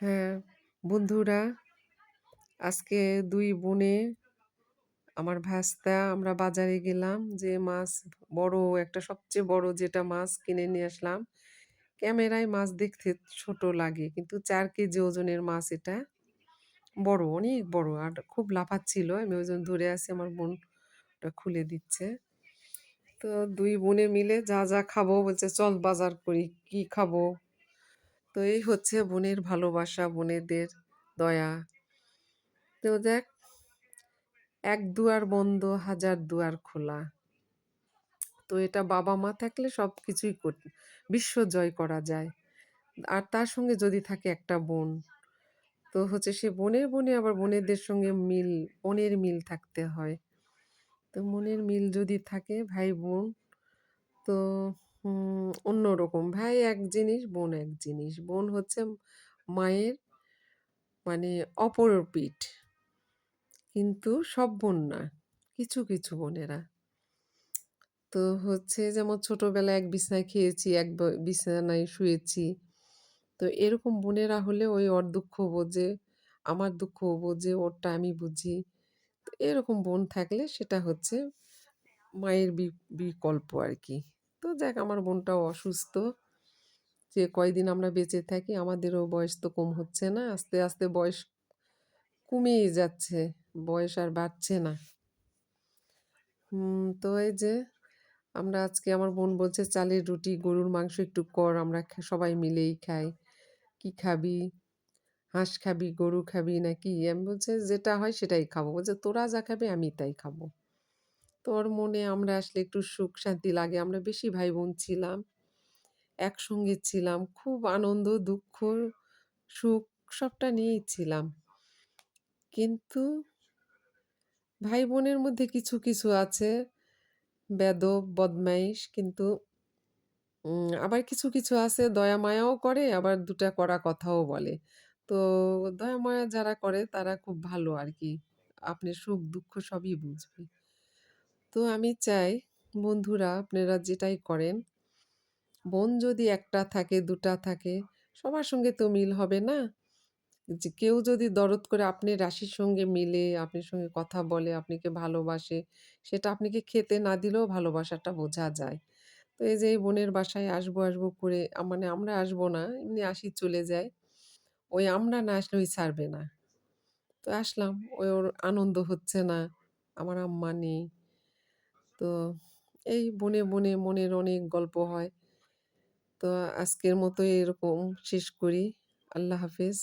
হ্যাঁ, বন্ধুরা আজকে ২ বোনে আমার ভাস্তা আমরা বাজারে গেলাম যে মাছ বড় একটা সবচেয়ে বড় যেটা মাছ কিনে নিয়ে আসলাম। ক্যামেরায় মাছ দেখতে ছোট লাগে কিন্তু ৪ কেজি ওজনের মাছ এটা। বড়, অনেক বড় আর খুব লাফাচ্ছিল। আমি ওইজন্য ধরে আছি আমার বোন ওটা খুলে দিচ্ছে। তো ২ বোনে মিলে যা, যা খাবো বলছে, "চল বাজার করি, কি খাবো?" তো এই হচ্ছে বোনের ভালোবাসা, বোনেদের দয়া। তো দেখ, এক দুয়ার বন্ধ হাজার দুয়ার খোলা। তো এটা বাবা-মা থাকলে সবকিছুই বিশ্ব জয় করা যায়। আর তার সঙ্গে যদি থাকে একটা বোন, তো হচ্ছে সে বনে আবার বোনেদের সঙ্গে মনের মিল থাকতে হয়। তো মনের মিল যদি থাকে ভাই-বোন, তো অন্যরকম। ভাই এক জিনিস, বোন এক জিনিস। বোন হচ্ছে মায়ের মানে অপর পিঠ। কিন্তু সব বোন না। কিছু, কিছু বোনেরা। তো হচ্ছে যেমন ছোটবেলায় এক বিছানায় খেয়েছি, এক বিছানায় শুয়েছি। তো এরকম বোনেরা হলে ওই ওর দুঃখ বোঝে, আমার দুঃখও বোঝে, ওরটা আমি বুঝি। তো এরকম বোন থাকলে সেটা হচ্ছে মায়ের বিকল্প আরকি। তো যাক, আমার বোনটাও অসুস্থ। যে কয়দিন আমরা বেঁচে থাকি আমাদেরও বয়স তো কম হচ্ছে না। আস্তে, আস্তে বয়স কমেই যাচ্ছে। বয়স আর বাড়ছে না। তো এই যে আমরা আজকে আমার বোন বলছে চালের রুটি, গরুর মাংস একটু কর, আমরা সবাই মিলেই খাই। কি খাবি? হাঁস খাবি, গরু খাবি নাকি? আমি বলছি যেটা হয় সেটাই খাবো। বলছে তোরা যা খাবি আমি তাই খাবো। তো ওর মনে আমরা আসলে একটু সুখ শান্তি লাগে। আমরা বেশি ভাই বোন ছিলাম। একসঙ্গে ছিলাম। খুব আনন্দ, দুঃখ, সুখ সবটা নিয়েই ছিলাম। কিন্তু ভাই বোনের মধ্যে কিছু, কিছু আছে বেয়াদব, বদমাইশ, কিন্তু আবার কিছু, কিছু আছে দয়া মায়াও করে, আবার ২ টা কড়া কথাও বলে। তো দয়া মায়া যারা করে তারা খুব ভালো আরকি। আপনার সুখ দুঃখ সবই বুঝবে। তো আমি চাই বন্ধুরা আপনারা যেটাই করেন, বোন যদি ১ টা থাকে ২ টা থাকে, সবার সঙ্গে তো মিল হবে না। যে কেউ যদি দরদ করে আপনার রাশির সঙ্গে মিলে, আপনার সঙ্গে কথা বলে, আপনাকে ভালোবাসে, সেটা আপনাকে খেতে না দিলেও ভালোবাসাটা বোঝা যায়। তো এই যে এই বোনের বাসায় আসবো, আসবো করে মানে আমরা আসবো না, এমনি আসি চলে যাই। ওই আমরা না আসলে ওই ছাড়বে না। তো আসলাম, ওর আনন্দ হচ্ছে না, আমার আম্মা নেই। তো এই বনে মনের অনেক গল্প হয়। তো আজকের মতো এরকম শেষ করি। আল্লাহ হাফেজ।